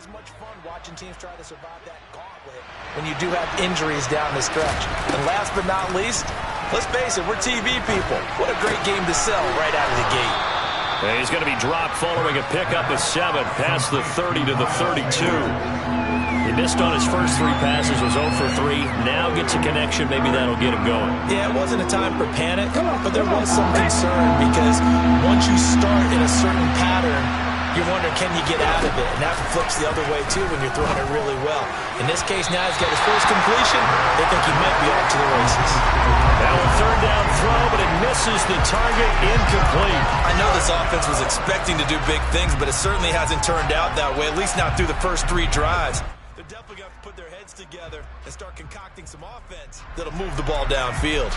as much fun watching teams try to survive that gauntlet when you do have injuries down the stretch. And last but not least, let's face it, we're TV people. What a great game to sell right out of the gate. And he's going to be dropped following a pickup of 7 past the 30 to the 32. He missed on his first 3 passes, was 0 for 3. Now gets a connection. Maybe that'll get him going. Yeah, it wasn't a time for panic, but there was some concern because once you start in a certain pattern, you're wondering, can you get out of it? And that flips the other way, too, when you're throwing it really well. In this case, now he's got his first completion. They think he might be off to the races. Now a third down throw, but it misses the target, incomplete. I know this offense was expecting to do big things, but it certainly hasn't turned out that way, at least not through the first 3 drives. They're definitely going to put their heads together and start concocting some offense that'll move the ball downfield.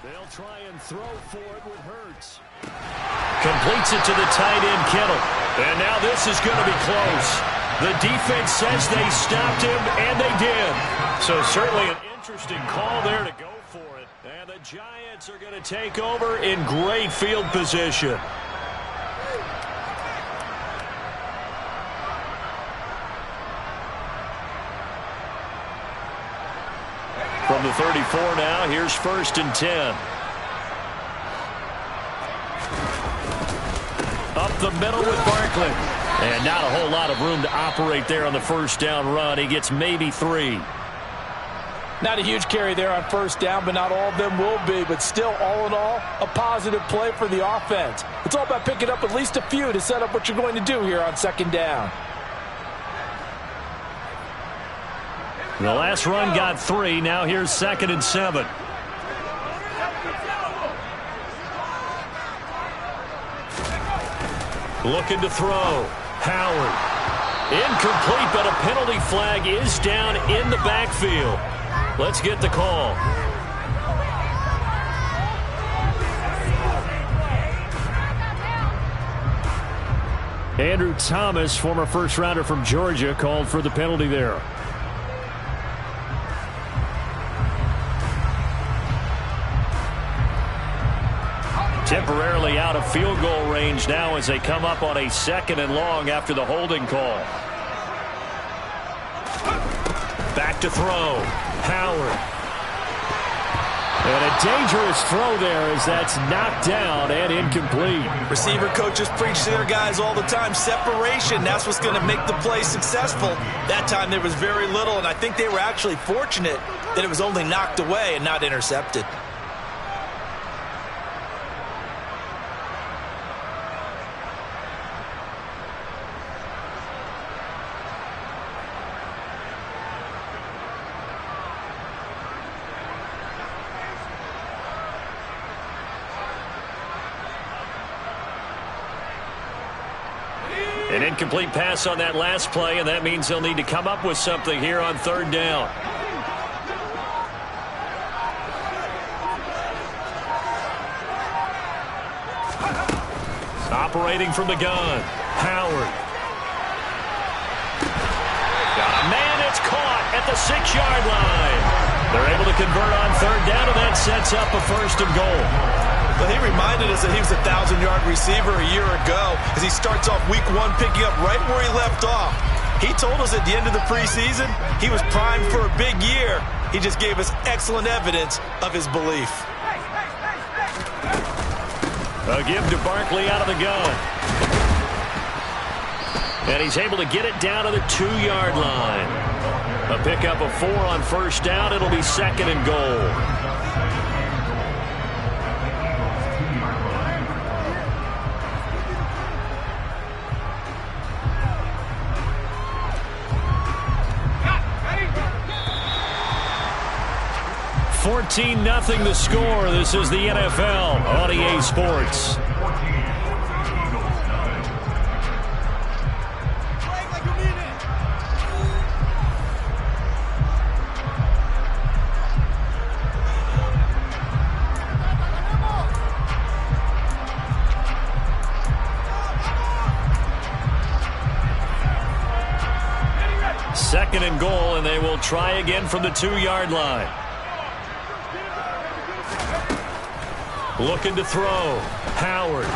They'll try and throw for it with Hurts. Completes it to the tight end, Kittle. And now this is going to be close. The defense says they stopped him, and they did. So certainly an interesting call there to go for it. And the Giants are going to take over in great field position. From the 34 now, here's 1st and 10. Up the middle with Barkley. And not a whole lot of room to operate there on the first down run. He gets maybe 3. Not a huge carry there on first down, but not all of them will be. But still, all in all, a positive play for the offense. It's all about picking up at least a few to set up what you're going to do here on 2nd down. The last run got 3. Now here's 2nd and 7. Looking to throw. Howard. Incomplete, but a penalty flag is down in the backfield. Let's get the call. Andrew Thomas, former first-rounder from Georgia, called for the penalty there. Temporarily out of field goal range now as they come up on a 2nd and long after the holding call. Back to throw. Howard. And a dangerous throw there as that's knocked down and incomplete. Receiver coaches preach to their guys all the time. Separation, that's what's going to make the play successful. That time there was very little, and I think they were actually fortunate that it was only knocked away and not intercepted. An incomplete pass on that last play, and that means they'll need to come up with something here on 3rd down. Operating from the gun. Howard. Got a man, it's caught at the 6-yard line. They're able to convert on 3rd down, and that sets up a 1st and goal. Well, he reminded us that he was a 1,000-yard receiver a year ago as he starts off week 1 picking up right where he left off. He told us at the end of the preseason he was primed for a big year. He just gave us excellent evidence of his belief. A give to Barkley out of the gun. And he's able to get it down to the 2-yard line. A pickup of 4 on 1st down. It'll be 2nd and goal. $14-0 the score. This is the NFL on EA Sports. goal, and they will try again from the 2-yard line. Looking to throw. Howard.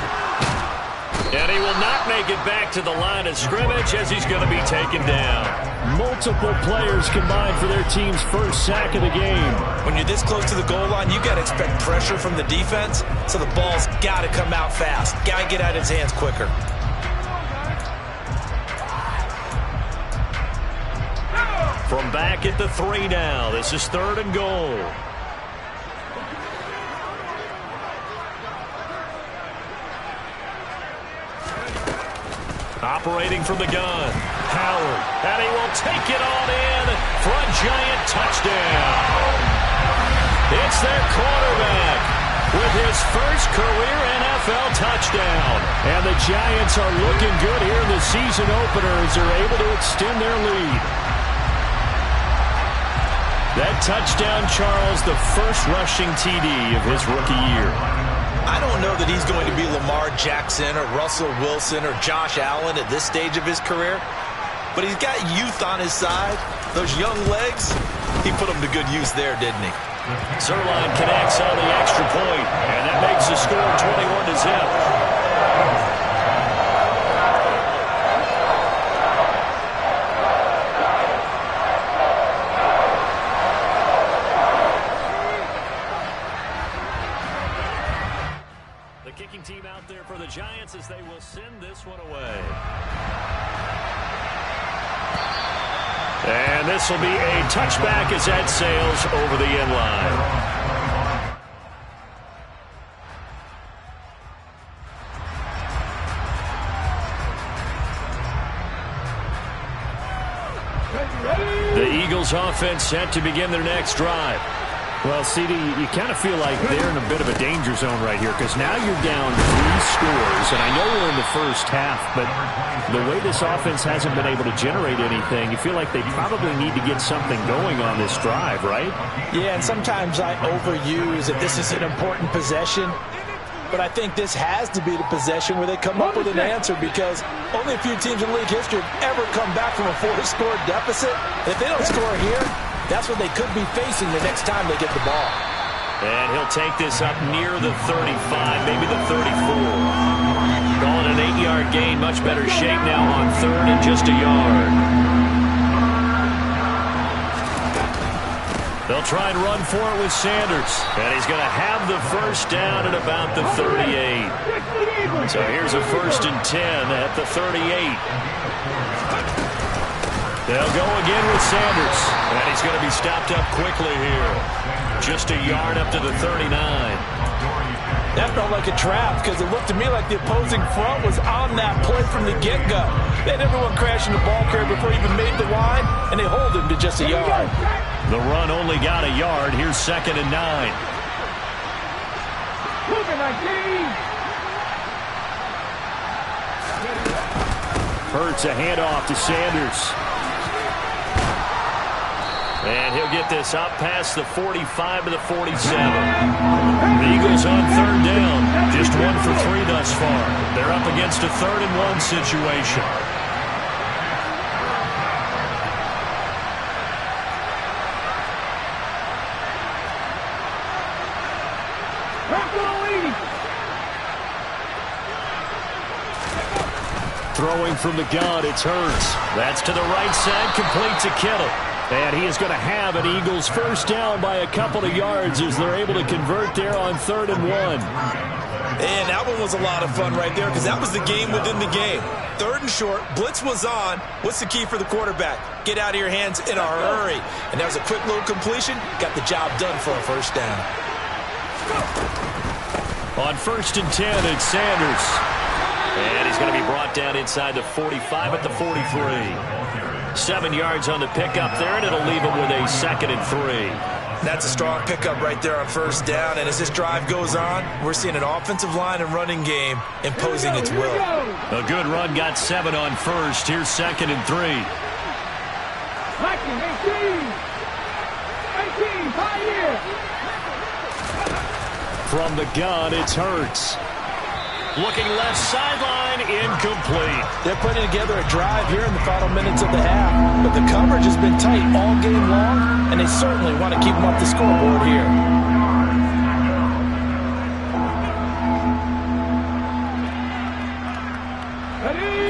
And he will not make it back to the line of scrimmage as he's going to be taken down. Multiple players combined for their team's first sack of the game. When you're this close to the goal line, you got to expect pressure from the defense, so the ball's got to come out fast. Got to get out of his hands quicker. From back at the 3 now, this is 3rd and goal. Operating from the gun, Howard, and he will take it on in for a giant touchdown. It's their quarterback with his first career NFL touchdown. And the Giants are looking good here in the season opener as they're able to extend their lead. That touchdown, Charles, the first rushing TD of his rookie year. I don't know that he's going to be Lamar Jackson or Russell Wilson or Josh Allen at this stage of his career, but he's got youth on his side. Those young legs, he put them to good use there, didn't he? Zuerlein connects on the extra point, and that makes the score 21-0. Team out there for the Giants as they will send this one away. And this will be a touchback as that sails over the end line. The Eagles offense set to begin their next drive. Well, CD, you kind of feel like they're in a bit of a danger zone right here because now you're down 3 scores, and I know we're in the first half, but the way this offense hasn't been able to generate anything, you feel like they probably need to get something going on this drive, right? Yeah, and sometimes I overuse that this is an important possession, but I think this has to be the possession where they come up with an answer because only a few teams in league history have ever come back from a 4-score deficit. And if they don't score here, that's what they could be facing the next time they get the ball. And he'll take this up near the 35, maybe the 34. Calling an 8-yard gain, much better shape now on 3rd and just a yard. They'll try and run for it with Sanders. And he's going to have the first down at about the 38. So here's a 1st and 10 at the 38. They'll go again with Sanders. And he's going to be stopped up quickly here. Just a yard up to the 39. That felt like a trap because it looked to me like the opposing front was on that play from the get-go. They had everyone crashing the ball carrier before he even made the line, and they hold him to just a yard. The run only got a yard. Here's 2nd and 9. Hurts a handoff to Sanders. And he'll get this up past the 45 to the 47. The Eagles on 3rd down. Just 1 for 3 thus far. They're up against a 3rd and 1 situation. Throwing from the gun, it's Hurts. That's to the right side, complete to Kittle. And he is going to have an Eagles first down by a couple of yards as they're able to convert there on 3rd and 1. And that one was a lot of fun right there because that was the game within the game. 3rd and short, blitz was on. What's the key for the quarterback? Get out of your hands in a hurry. And that was a quick little completion. Got the job done for a first down. On 1st and 10, it's Sanders. And he's going to be brought down inside the 45 at the 43. 7 yards on the pickup there, and it'll leave him with a 2nd and 3. That's a strong pickup right there on first down. And as this drive goes on, we're seeing an offensive line and running game imposing its will. A good run, got 7 on first. Here's 2nd and 3. 18, high here. From the gun, it's Hurts. Looking left sideline, incomplete. They're putting together a drive here in the final minutes of the half, but the coverage has been tight all game long, and they certainly want to keep them up the scoreboard here.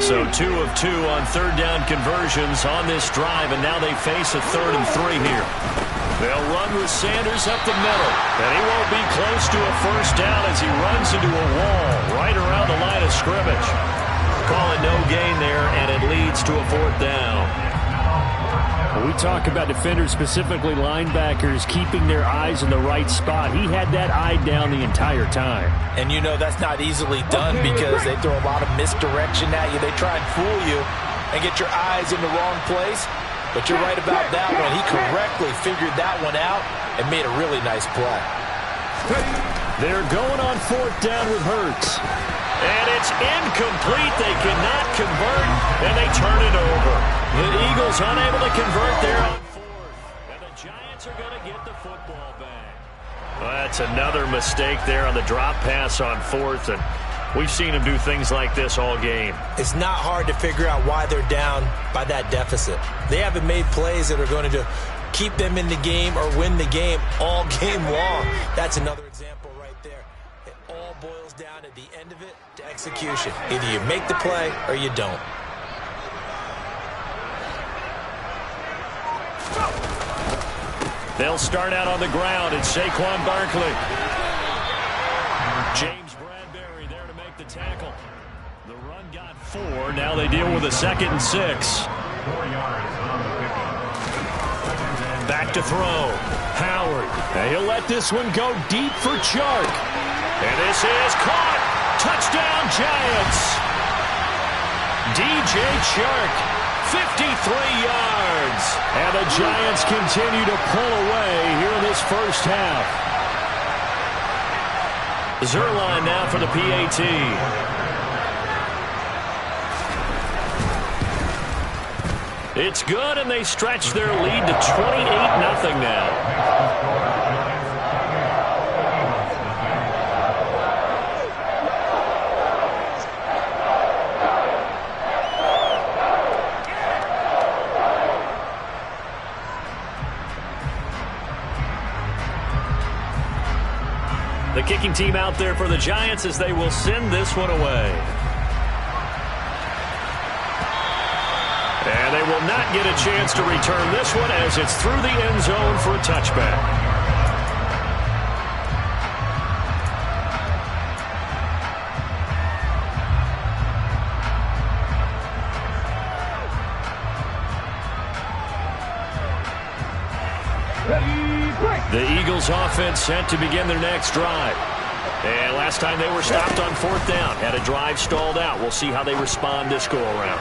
So 2 of 2 on third down conversions on this drive, and now they face a 3rd and 3 here. They'll run with Sanders up the middle, and he won't be close to a first down as he runs into a wall right around the line of scrimmage. Call it no gain there, and it leads to a 4th down. We talk about defenders, specifically linebackers, keeping their eyes in the right spot. He had that eye down the entire time. And you know that's not easily done because they throw a lot of misdirection at you. They try and fool you and get your eyes in the wrong place. But you're right about that one. He correctly figured that one out and made a really nice play. They're going on 4th down with Hurts. And it's incomplete. They cannot convert, and they turn it over. The Eagles unable to convert there on 4th. And the Giants are going to get the football back. Well, that's another mistake there on the drop pass on 4th, and we've seen him do things like this all game. It's not hard to figure out why they're down by that deficit. They haven't made plays that are going to keep them in the game or win the game all game long. That's another example right there. It all boils down at the end of it to execution. Either you make the play or you don't. They'll start out on the ground. It's Saquon Barkley. James Bradbury there to make the tackle. The run got 4. Now they deal with a 2nd and 6. Back to throw. Howard. And he'll let this one go deep for Chark. And this is caught. Touchdown, Giants. DJ Chark. 53 yards. And the Giants continue to pull away here in this first half. Zuerlein now for the PAT. It's good, and they stretch their lead to 28-0 now. The kicking team out there for the Giants as they will send this one away. And they will not get a chance to return this one as it's through the end zone for a touchback. The Eagles offense set to begin their next drive. And last time they were stopped on 4th down, had a drive stalled out. We'll see how they respond this go-around.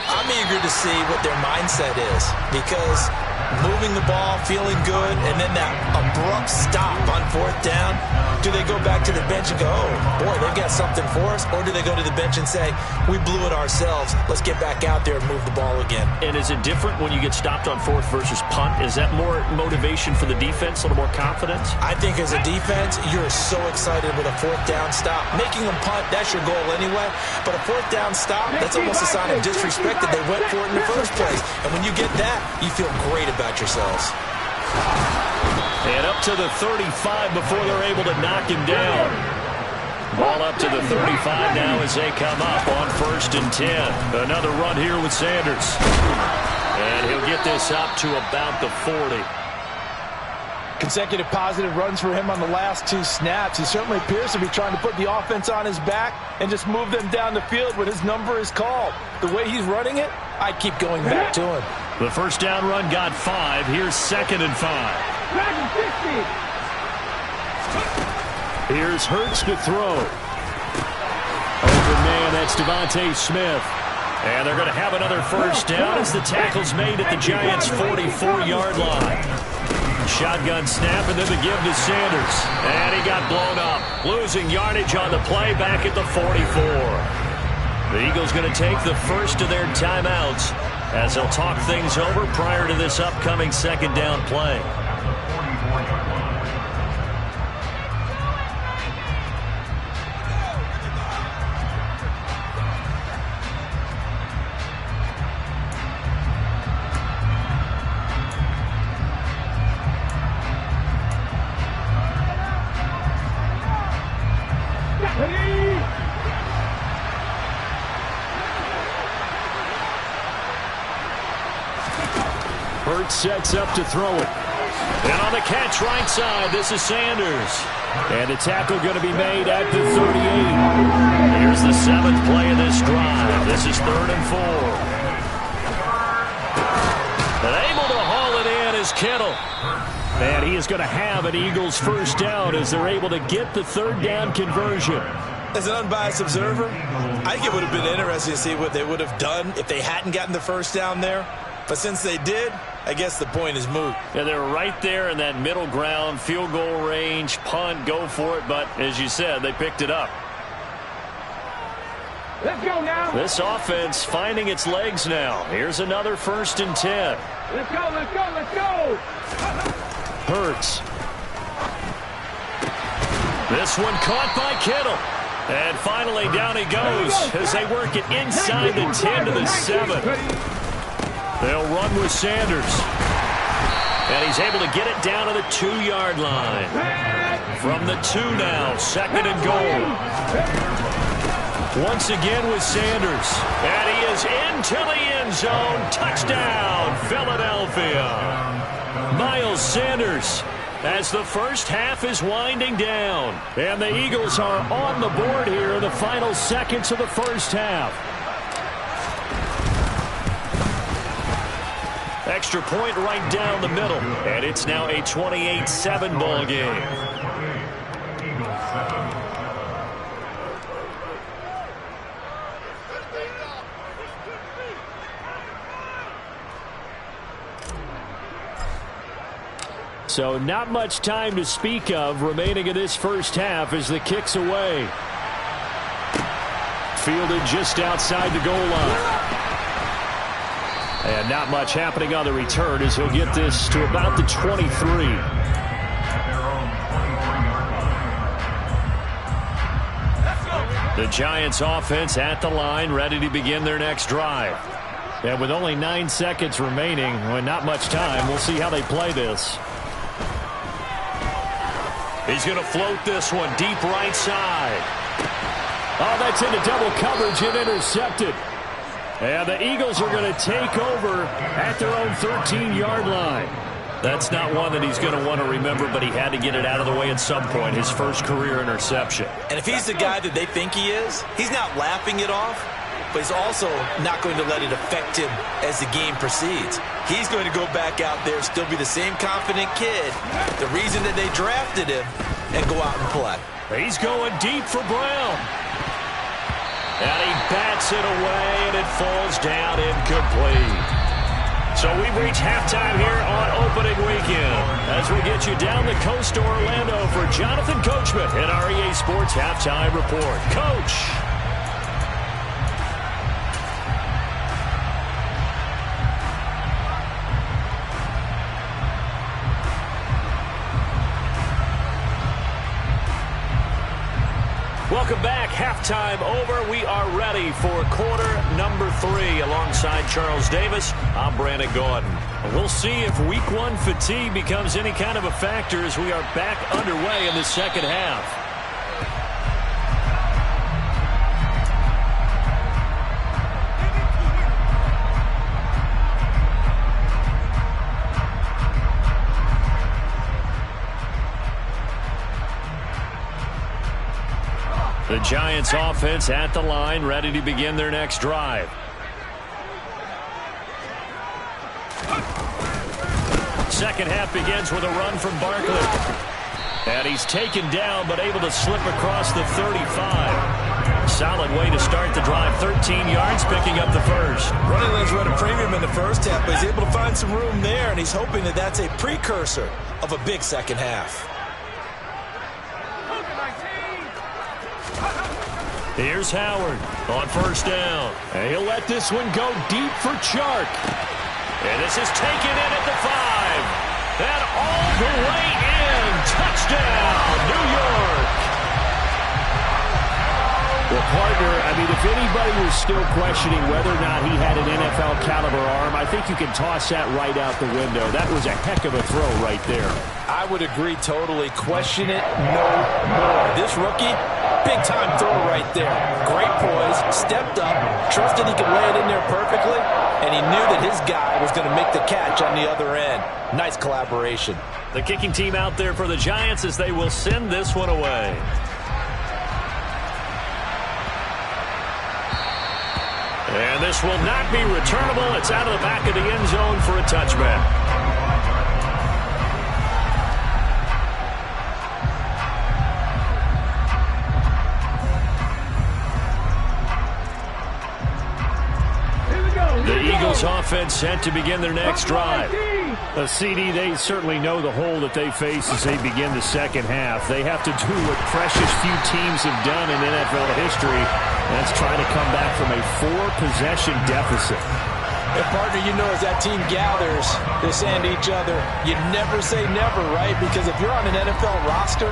I'm eager to see what their mindset is because moving the ball, feeling good, and then that abrupt stop on 4th down, do they go back to the bench and go, oh, boy, they've got something for us? Or do they go to the bench and say, we blew it ourselves, let's get back out there and move the ball again? And is it different when you get stopped on 4th versus punt? Is that more motivation for the defense, a little more confidence? I think as a defense, you're so excited with a 4th down stop. Making them punt, that's your goal anyway. But a 4th down stop, that's almost a sign of disrespect that they went for it in the first place. And when you get that, you feel great about yourselves. And up to the 35 before they're able to knock him down. Ball up to the 35 now as they come up on 1st and 10. Another run here with Sanders. And he'll get this up to about the 40. Consecutive positive runs for him on the last 2 snaps. He certainly appears to be trying to put the offense on his back and just move them down the field when his number is called. The way he's running it, I keep going back to him. The first down run got 5. Here's 2nd and 5. Here's Hurts to throw. Open man, that's Devontae Smith. And they're going to have another first down as the tackle's made at the Giants' 44-yard line. Shotgun snap and then the give to Sanders. And he got blown up. Losing yardage on the play back at the 44. The Eagles going to take the first of their timeouts as they'll talk things over prior to this upcoming 2nd down play. Hurts sets up to throw it. And on the catch right side, this is Sanders. And the tackle going to be made at the 38. Here's the 7th play of this drive. This is 3rd and 4. And able to haul it in is Kittle. And he is going to have an Eagles first down as they're able to get the 3rd down conversion. As an unbiased observer, I think it would have been interesting to see what they would have done if they hadn't gotten the first down there. But since they did, I guess the point is moot. Yeah, they're right there in that middle ground, field goal range, punt, go for it. But as you said, they picked it up. Let's go now. This offense finding its legs now. Here's another 1st and 10. Let's go, let's go, let's go. Hurts. This one caught by Kittle. And finally down he goes as they work it inside the 10 to the 7. They'll run with Sanders. And he's able to get it down to the 2-yard line. From the 2 now, 2nd and goal. Once again with Sanders. And he is into the end zone. Touchdown, Philadelphia. Miles Sanders as the first half is winding down. And the Eagles are on the board here in the final seconds of the first half. Extra point right down the middle. And it's now a 28-7 ball game. So not much time to speak of remaining in this first half as the kick's away. Fielded just outside the goal line. And not much happening on the return as he'll get this to about the 23. The Giants offense at the line, ready to begin their next drive. And with only 9 seconds remaining, well, not much time, we'll see how they play this. He's going to float this one deep right side. Oh, that's into double coverage and intercepted. And the Eagles are going to take over at their own 13-yard line. That's not one that he's going to want to remember, but he had to get it out of the way at some point, his first career interception. And if he's the guy that they think he is, he's not laughing it off, but he's also not going to let it affect him as the game proceeds. He's going to go back out there, still be the same confident kid, the reason that they drafted him, and go out and play. He's going deep for Brown. And he bats it away, and it falls down incomplete. So we've reached halftime here on opening weekend as we get you down the coast to Orlando for Jonathan Coachman in our EA Sports Halftime Report. Coach. Welcome back. Halftime over. We are ready for quarter number 3 alongside Charles Davis. I'm Brandon Gordon. We'll see if week 1 fatigue becomes any kind of a factor as we are back underway in the second half. The Giants offense at the line, ready to begin their next drive. Second half begins with a run from Barkley. And he's taken down, but able to slip across the 35. Solid way to start the drive. 13 yards, picking up the first. Running lanes run a premium in the first half, but he's able to find some room there, and he's hoping that that's a precursor of a big second half. Here's Howard on first down. And he'll let this one go deep for Chark. And this is taken in at the 5. And all the way in. Touchdown, New York. Well, partner, I mean, if anybody was still questioning whether or not he had an NFL caliber arm, I think you can toss that right out the window. That was a heck of a throw right there. I would agree totally. Question it no more. This rookie Big-time throw right there. Great poise, stepped up, trusted he could lay it in there perfectly, and he knew that his guy was going to make the catch on the other end. Nice collaboration. The kicking team out there for the Giants as they will send this one away. And this will not be returnable. It's out of the back of the end zone for a touchback. The Eagles offense set to begin their next drive. CD, they certainly know the hole that they face as they begin the second half. They have to do what precious few teams have done in NFL history. That's trying to come back from a 4-possession deficit. And partner, you know, as that team gathers, they're saying to each other, you never say never, right? Because if you're on an NFL roster,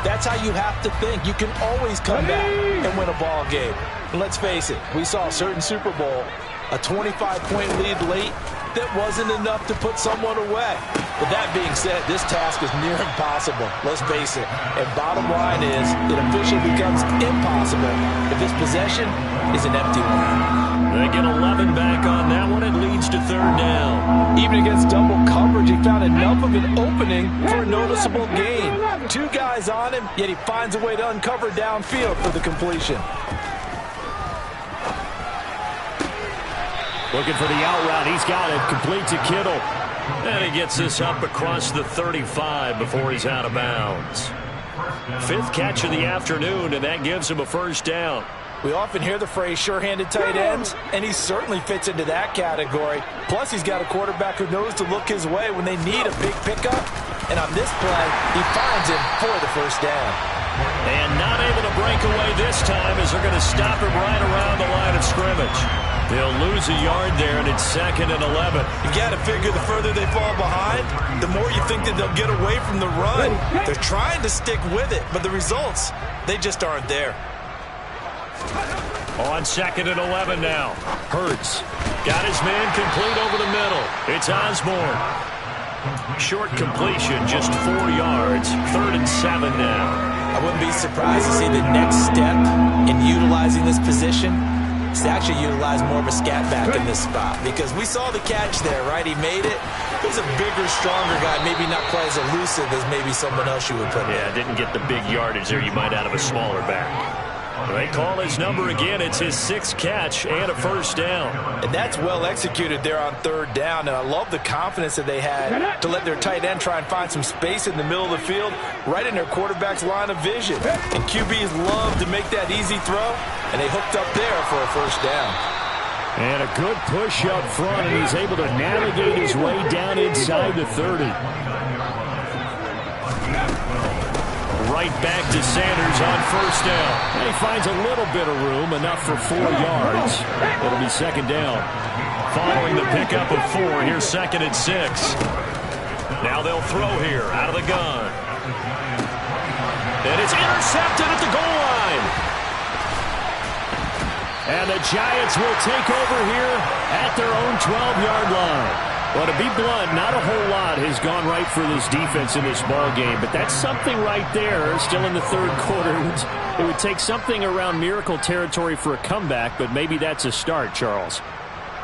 that's how you have to think. You can always come back and win a ball game. And let's face it, we saw a certain Super Bowl, a 25-point lead late, that wasn't enough to put someone away. But that being said, this task is near impossible. Let's face it. And bottom line is, it officially becomes impossible if this possession is an empty one. They get 11 back on that one. It leads to third down. Even against double coverage, he found enough of an opening for a noticeable gain. 2 guys on him, yet he finds a way to uncover downfield for the completion. Looking for the out route. He's got it. Complete to Kittle. And he gets this up across the 35 before he's out of bounds. 5th catch of the afternoon, and that gives him a first down. We often hear the phrase sure-handed tight ends, and he certainly fits into that category. Plus, he's got a quarterback who knows to look his way when they need a big pickup. And on this play, he finds him for the first down. And not able to break away this time as they're going to stop him right around the line of scrimmage. They'll lose a yard there, and it's 2nd and 11. You got to figure the further they fall behind, the more you think that they'll get away from the run. They're trying to stick with it, but the results, they just aren't there. On 2nd and 11 now. Hurts got his man complete over the middle. It's Osborne. Short completion, just 4 yards. 3rd and 7 now. I wouldn't be surprised to see the next step in utilizing this position is to actually utilize more of a scat back in this spot, because we saw the catch there, right? He made it. He's a bigger, stronger guy, maybe not quite as elusive as maybe someone else you would put in. Yeah, didn't get the big yardage there you might out of a smaller back. They call his number again. It's his 6th catch and a first down. And that's well executed there on 3rd down. And I love the confidence that they had to let their tight end try and find some space in the middle of the field, right in their quarterback's line of vision. And QBs love to make that easy throw, and they hooked up there for a first down. And a good push up front, and he's able to navigate his way down inside the 30. Right back to Sanders on first down. And he finds a little bit of room, enough for 4 yards. It'll be 2nd down. Following the pickup of 4, here's 2nd and 6. Now they'll throw here out of the gun. And it's intercepted at the goal line. And the Giants will take over here at their own 12-yard line. Well, to be blunt, not a whole lot has gone right for this defense in this ball game, but that's something right there. Still in the 3rd quarter. It would take something around miracle territory for a comeback, but maybe that's a start, Charles.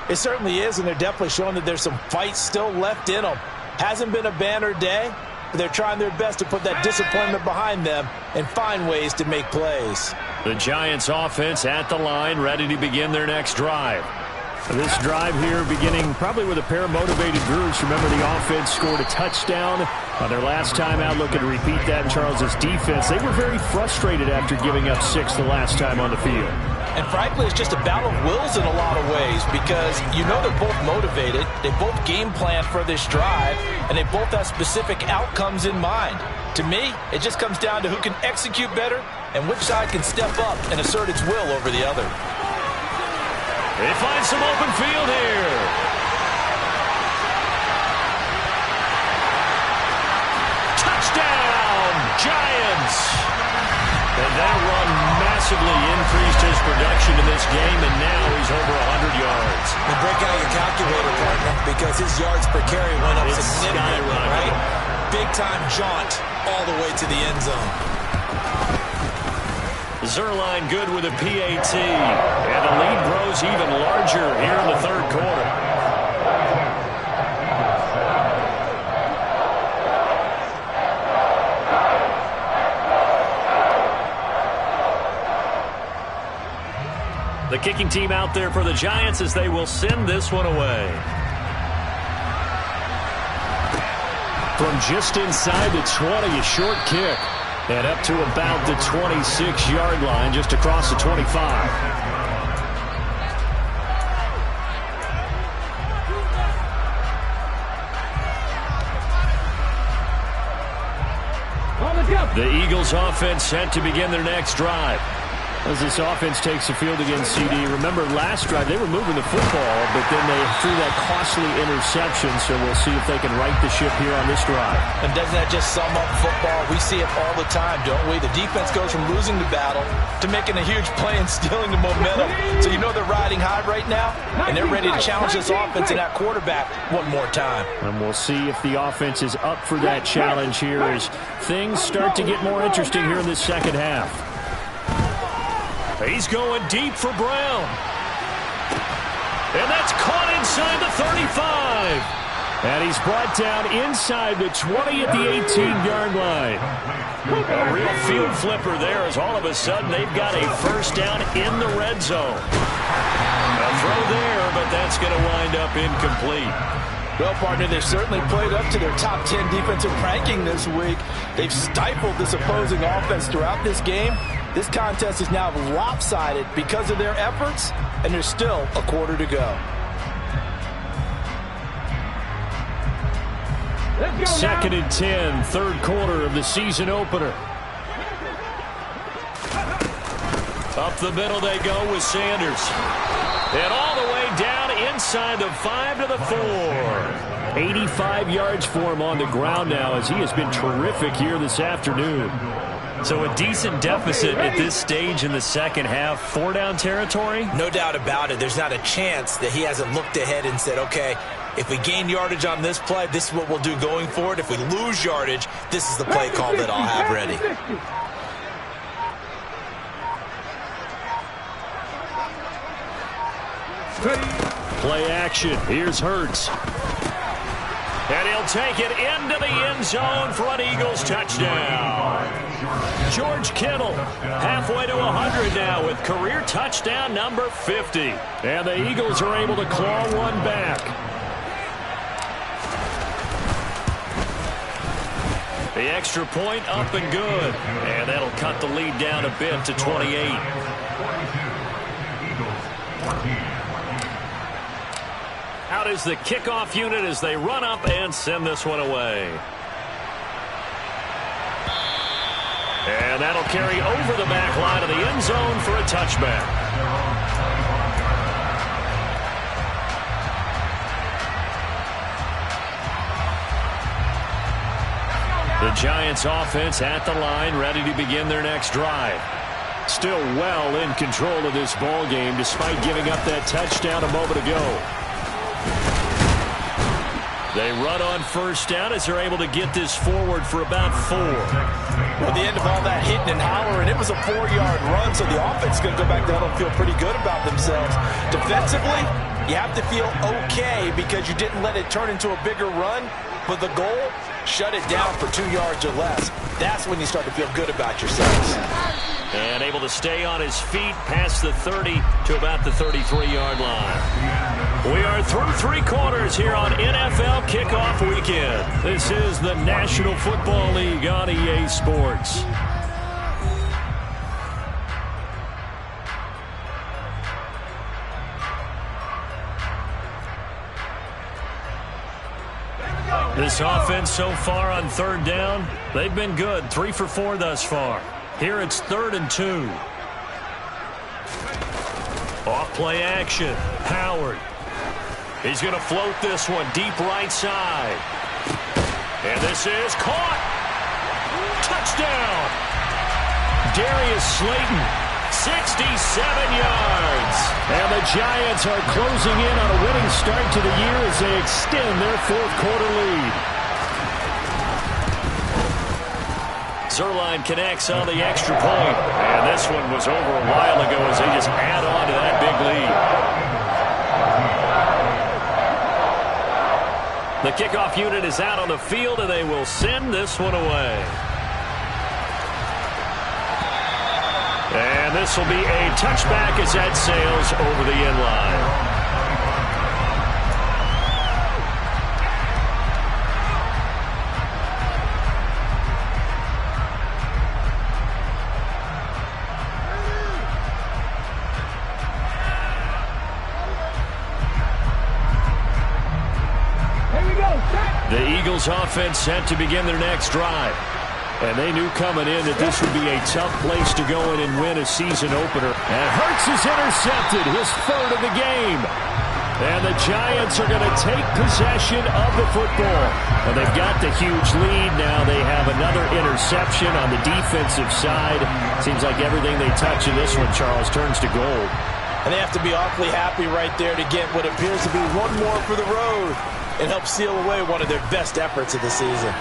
It certainly is, and they're definitely showing that there's some fight still left in them. Hasn't been a banner day, but they're trying their best to put that disappointment behind them and find ways to make plays. The Giants offense at the line, ready to begin their next drive. This drive here beginning probably with a pair of motivated groups. Remember, the offense scored a touchdown on their last time out. Looking to repeat that. Charles's defense, they were very frustrated after giving up 6 the last time on the field. And frankly, it's just a battle of wills in a lot of ways, because you know they're both motivated, they both game plan for this drive, and they both have specific outcomes in mind. To me, it just comes down to who can execute better and which side can step up and assert its will over the other. They find some open field here. Touchdown, Giants! And that run massively increased his production in this game, and now he's over 100 yards. And break out your calculator, partner, because his yards per carry went up significantly, right? Big-time jaunt all the way to the end zone. Zuerlein good with a PAT. And the lead grows even larger here in the third quarter. The kicking team out there for the Giants as they will send this one away. From just inside the 20, a short kick. And up to about the 26-yard line, just across the 25. The Eagles offense set to begin their next drive. As this offense takes the field against CD, remember last drive they were moving the football, but then they threw that costly interception, so we'll see if they can right the ship here on this drive. And doesn't that just sum up football? We see it all the time, don't we? The defense goes from losing the battle to making a huge play and stealing the momentum. So you know they're riding high right now, and they're ready to challenge this offense and that quarterback one more time. And we'll see if the offense is up for that challenge here as things start to get more interesting here in the second half. He's going deep for Brown. And that's caught inside the 35. And he's brought down inside the 20 at the 18-yard line. A real field flipper there as all of a sudden they've got a first down in the red zone. A throw there, but that's going to wind up incomplete. Well, partner, they've certainly played up to their top 10 defensive ranking this week. They've stifled this opposing offense throughout this game. This contest is now lopsided because of their efforts, and there's still a quarter to go. Second and 10, third quarter of the season opener. Up the middle they go with Sanders. And all the way down inside the 5 to the 4. 85 yards for him on the ground now as he has been terrific here this afternoon. So a decent deficit at this stage in the second half. 4-down territory? No doubt about it. There's not a chance that he hasn't looked ahead and said, okay, if we gain yardage on this play, this is what we'll do going forward. If we lose yardage, this is the play call that I'll have ready. Play action. Here's Hurts. And he'll take it into the end zone for an Eagles touchdown. George Kittle halfway to 100 now with career touchdown number 50. And the Eagles are able to claw one back. The extra point up and good. And that'll cut the lead down a bit to 28. Out is the kickoff unit as they run up and send this one away. And that'll carry over the back line of the end zone for a touchback. The Giants offense at the line, ready to begin their next drive. Still well in control of this ball game despite giving up that touchdown a moment ago. They run on first down as they're able to get this forward for about 4. At the end of all that hitting and hollering, it was a 4-yard run, so the offense is going to go back down and feel pretty good about themselves. Defensively, you have to feel okay because you didn't let it turn into a bigger run, but the goal, shut it down for 2 yards or less. That's when you start to feel good about yourselves. And able to stay on his feet past the 30 to about the 33-yard line. We are through 3 quarters here on NFL Kickoff Weekend. This is the National Football League on EA Sports. This offense so far on third down, they've been good. 3 for 4 thus far. Here it's 3rd and 2. Off play action. Howard. He's going to float this one deep right side. And this is caught. Touchdown. Darius Slayton, 67 yards. And the Giants are closing in on a winning start to the year as they extend their 4th quarter lead. Zuerlein connects on the extra point. And this one was over a while ago as they just add on to that big lead. The kickoff unit is out on the field, and they will send this one away. And this will be a touchback as that sails over the end line. The Eagles offense set to begin their next drive. And they knew coming in that this would be a tough place to go in and win a season opener. And Hurts is intercepted, his third of the game. And the Giants are going to take possession of the football. And they've got the huge lead. Now they have another interception on the defensive side. Seems like everything they touch in this one, Charles, turns to gold. And they have to be awfully happy right there to get what appears to be one more for the road and help seal away one of their best efforts of the season.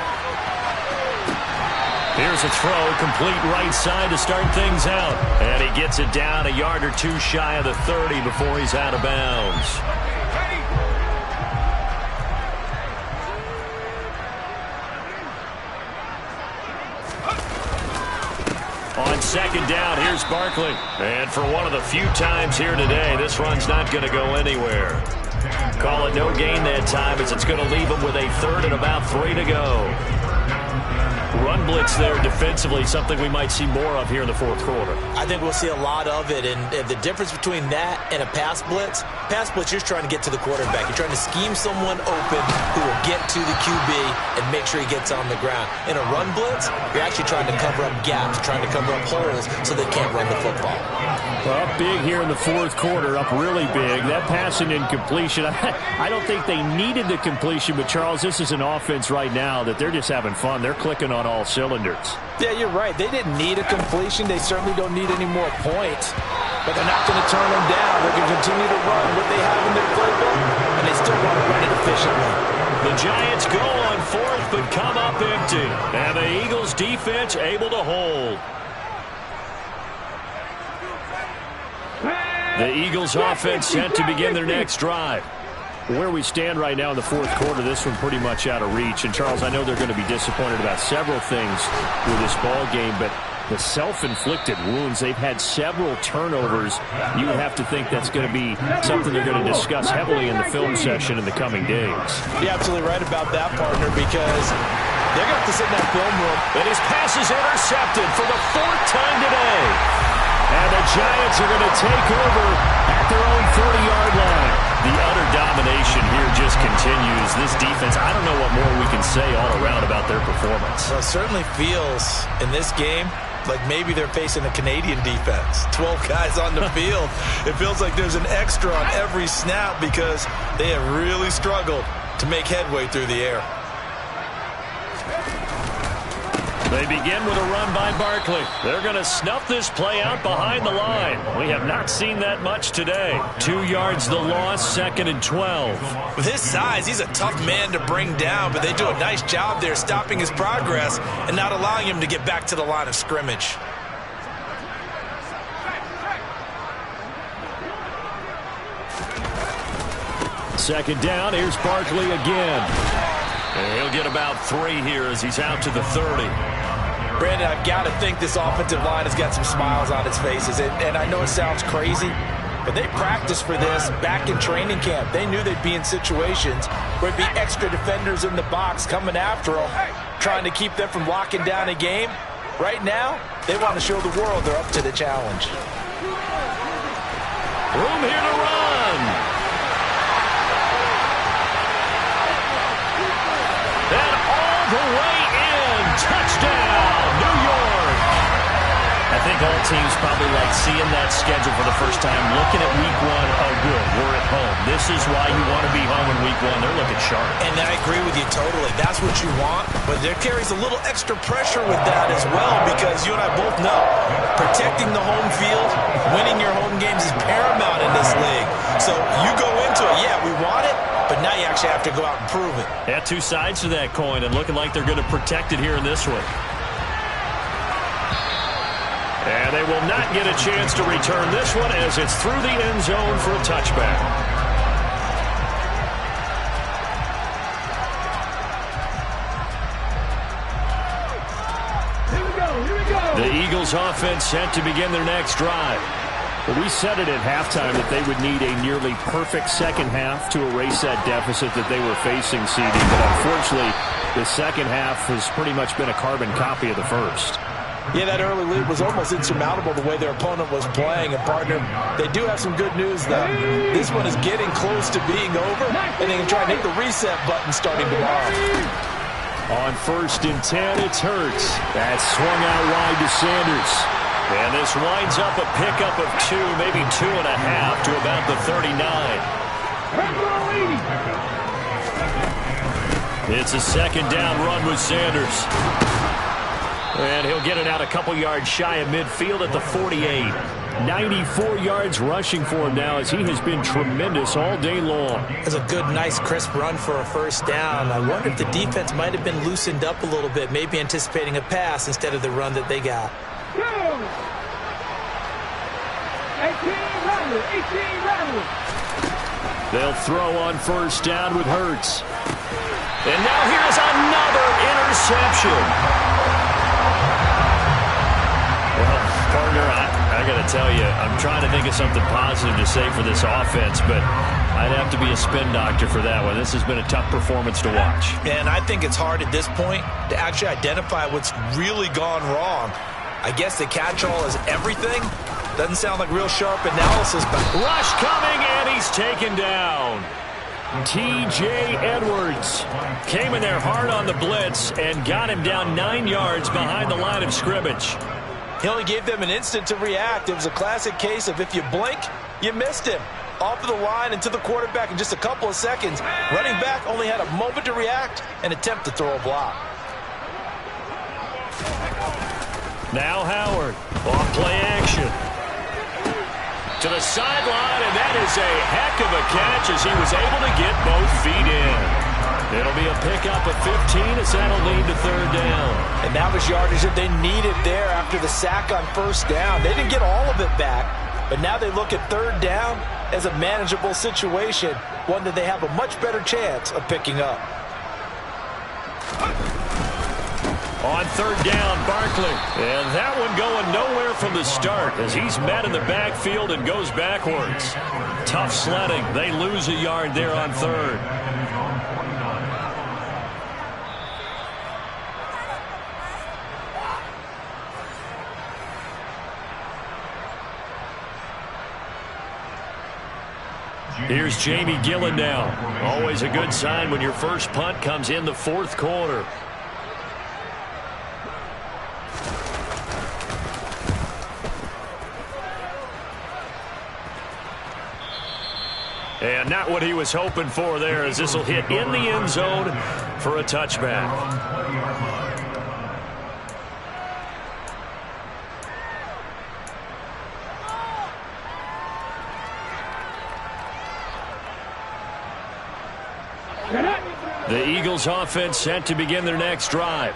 Here's a throw, complete right side to start things out. And he gets it down a yard or two shy of the 30 before he's out of bounds. On second down, here's Barkley. And for one of the few times here today, this run's not going to go anywhere. Call it no gain that time as it's going to leave him with a third and about 3 to go. Run blitz there defensively, something we might see more of here in the fourth quarter. I think we'll see a lot of it, and the difference between that and a pass blitz, you're trying to get to the quarterback. You're trying to scheme someone open who will get to the QB and make sure he gets on the ground. In a run blitz, you're actually trying to cover up gaps, trying to cover up holes so they can't run the football. Well, up big here in the fourth quarter, up really big. That passing incompletion, I don't think they needed the completion, but Charles, this is an offense right now that they're just having fun. They're clicking on all cylinders. Yeah, you're right. They didn't need a completion. They certainly don't need any more points. But they're not going to turn them down. They're going to continue to run what they have in their playbook, and they still want to run it efficiently. The Giants go on fourth, but come up empty. And the Eagles defense able to hold. The Eagles offense set to begin their next drive. Where we stand right now in the fourth quarter, this one pretty much out of reach. And, Charles, I know they're going to be disappointed about several things with this ball game, but the self-inflicted wounds, they've had several turnovers. You would have to think that's going to be something they're going to discuss heavily in the film session in the coming days. You're absolutely right about that, partner, because they're going to have to sit in that film room. And his pass is intercepted for the fourth time today. And the Giants are going to take over at their own 40-yard line. The utter domination here just continues. This defense, I don't know what more we can say all around about their performance. Well, it certainly feels in this game like maybe they're facing a Canadian defense. 12 guys on the field. It feels like there's an extra on every snap because they have really struggled to make headway through the air. They begin with a run by Barkley. They're going to snuff this play out behind the line. We have not seen that much today. 2 yards the loss, 2nd and 12. With his size, he's a tough man to bring down, but they do a nice job there stopping his progress and not allowing him to get back to the line of scrimmage. Second down, here's Barkley again. And he'll get about 3 here as he's out to the 30. Brandon, I've got to think this offensive line has got some smiles on its faces. And I know it sounds crazy, but they practiced for this back in training camp. They knew they'd be in situations where it'd be extra defenders in the box coming after them, trying to keep them from locking down a game. Right now, they want to show the world they're up to the challenge. Room here to run. And all the way in. Touchdown, New York. I think all teams probably like seeing that schedule for the first time, looking at week 1. Oh, good, we're at home. This is why you want to be home in week 1. They're looking sharp. And I agree with you totally. That's what you want, but there carries a little extra pressure with that as well because you and I both know protecting the home field, winning your home games is paramount in this league. So you go into it, yeah, we want it, but now you actually have to go out and prove it. Yeah, 2 sides to that coin and looking like they're going to protect it here in this one. And they will not get a chance to return this one as it's through the end zone for a touchback. The Eagles offense set to begin their next drive. Well, we said it at halftime that they would need a nearly perfect second half to erase that deficit that they were facing, CD. But unfortunately, the second half has pretty much been a carbon copy of the first. Yeah, that early lead was almost insurmountable the way their opponent was playing. And, partner, they do have some good news, though. This one is getting close to being over, and they can try and hit the reset button starting tomorrow. On 1st and 10, it's Hurts. That's swung out wide to Sanders. And this winds up a pickup of 2, maybe 2.5 to about the 39. It's a second down run with Sanders. And he'll get it out a couple yards shy of midfield at the 48. 94 yards rushing for him now as he has been tremendous all day long. That's a good, nice, crisp run for a first down. I wonder if the defense might have been loosened up a little bit, maybe anticipating a pass instead of the run that they got. 18 rattle. They'll throw on 1st down with Hurts. And now here's another interception. Well, partner, I got to tell you, I'm trying to think of something positive to say for this offense, but I'd have to be a spin doctor for that one. This has been a tough performance to watch. And I think it's hard at this point to actually identify what's really gone wrong. I guess the catch-all is everything. Doesn't sound like real sharp analysis, but rush coming, and he's taken down. T.J. Edwards came in there hard on the blitz and got him down 9 yards behind the line of scrimmage. He only gave them an instant to react. It was a classic case of if you blink, you missed him. Off of the line and to the quarterback in just a couple of seconds. Running back only had a moment to react and attempt to throw a block. Now Howard, off play action. To the sideline, and that is a heck of a catch as he was able to get both feet in. It'll be a pickup of 15 as that'll lead to 3rd down. And that was yardage that they needed there after the sack on 1st down. They didn't get all of it back, but now they look at 3rd down as a manageable situation, one that they have a much better chance of picking up. On 3rd down, Barkley. And that one going nowhere from the start as he's met in the backfield and goes backwards. Tough sledding. They lose a yard there on 3rd. Here's Jamie Gillen now. Always a good sign when your first punt comes in the 4th quarter. And not what he was hoping for there as this will hit in the end zone for a touchback. The Eagles offense set to begin their next drive.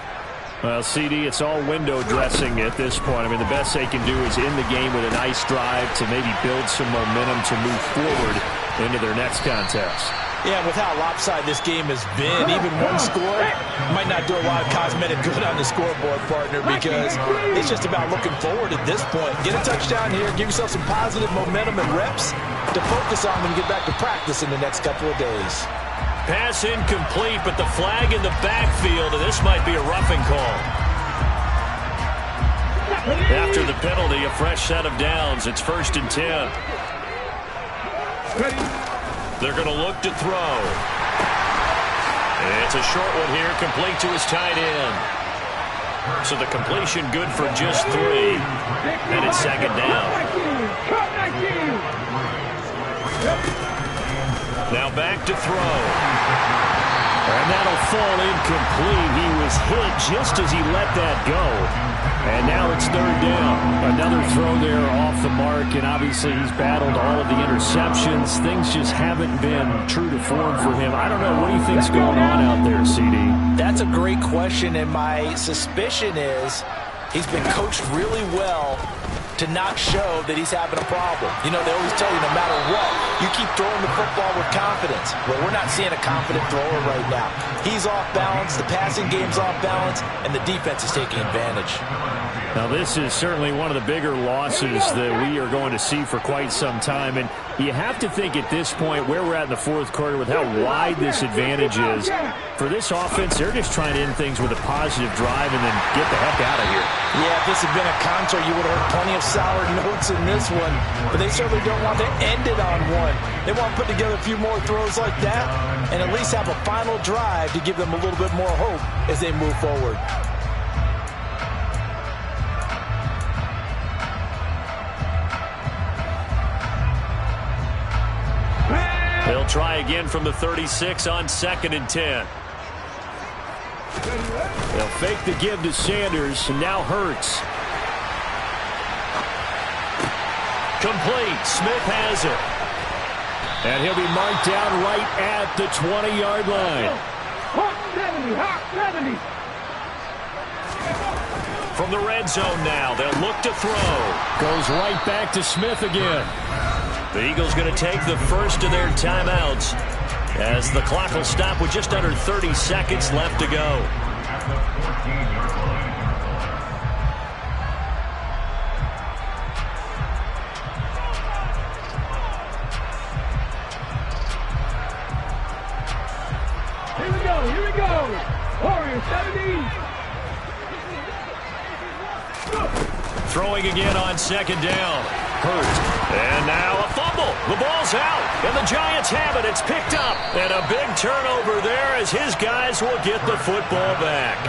Well, CD, it's all window dressing at this point. I mean, the best they can do is end the game with a nice drive to maybe build some momentum to move forward into their next contest. Yeah, with how lopsided this game has been, even one score might not do a lot of cosmetic good on the scoreboard, partner, because it's just about looking forward at this point. Get a touchdown here, give yourself some positive momentum and reps to focus on when you get back to practice in the next couple of days. Pass incomplete, but the flag in the backfield, and this might be a roughing call. After the penalty, a fresh set of downs. It's 1st and 10. They're going to look to throw. It's a short one here, complete to his tight end. So the completion good for just 3. And it's 2nd down. Now back to throw. And that'll fall incomplete. He was hit just as he let that go. And now it's 3rd down. Another throw there off the mark, and obviously he's battled all of the interceptions. Things just haven't been true to form for him. I don't know. What do you think's going on out there, CD? That's a great question, and my suspicion is He's been coached really well to not show that he's having a problem. You know, they always tell you no matter what, you keep throwing the football with confidence. Well, we're not seeing a confident thrower right now. He's off balance, the passing game's off balance, and the defense is taking advantage. Now, this is certainly one of the bigger losses that we are going to see for quite some time. And you have to think at this point where we're at in the fourth quarter with how wide this advantage is. For this offense, they're just trying to end things with a positive drive and then get the heck out of here. Yeah, if this had been a concert, you would have heard plenty of sour notes in this one. But they certainly don't want to end it on one. They want to put together a few more throws like that and at least have a final drive to give them a little bit more hope as they move forward. They'll try again from the 36 on 2nd and 10. They'll fake the give to Sanders, and now Hurts. Complete. Smith has it. And he'll be marked down right at the 20-yard line. Hot 70, hot 70. From the red zone now, they'll look to throw. Goes right back to Smith again. The Eagles going to take the first of their timeouts as the clock will stop with just under 30 seconds left to go. Here we go. Warriors 70. Throwing again on 2nd down. Hurt. And now a fumble. The ball's out. And the Giants have it. It's picked up. And a big turnover there as his guys will get the football back.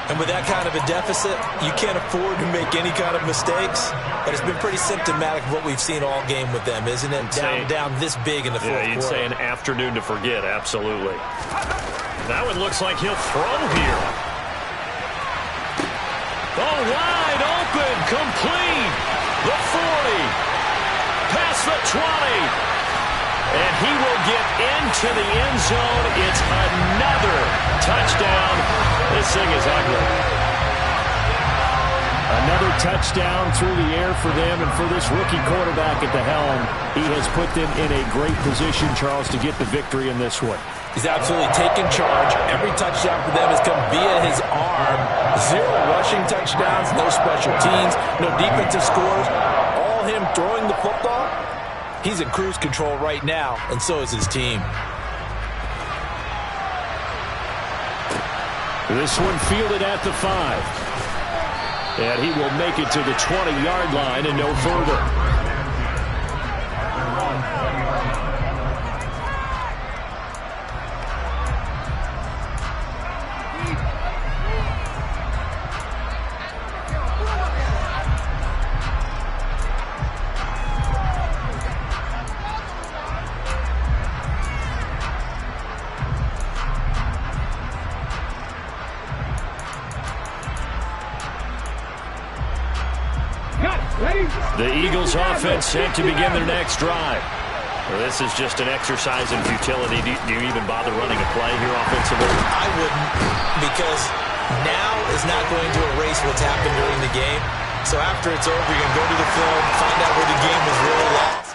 And with that kind of a deficit, you can't afford to make any kind of mistakes. But it's been pretty symptomatic of what we've seen all game with them, isn't it? Down this big in the fourth quarter. You'd say an afternoon to forget. Absolutely. That one looks like he'll throw here. Oh, wide open. Complete. The 40. Past the 20. And he will get into the end zone. It's another touchdown. This thing is ugly. Another touchdown through the air for them, and for this rookie quarterback at the helm, he has put them in a great position, Charles, to get the victory in this one. He's absolutely taken charge. Every touchdown for them has come via his arm. 0 rushing touchdowns, no special teams, no defensive scores. All him throwing the football. He's in cruise control right now, and so is his team. This one fielded at the 5. And he will make it to the 20-yard line and no further. The Eagles offense set to begin their next drive. Well, this is just an exercise in futility. Do you even bother running a play here offensively? I wouldn't, because now is not going to erase what's happened during the game. So after it's over, you're going to go to the film, find out where the game was really at.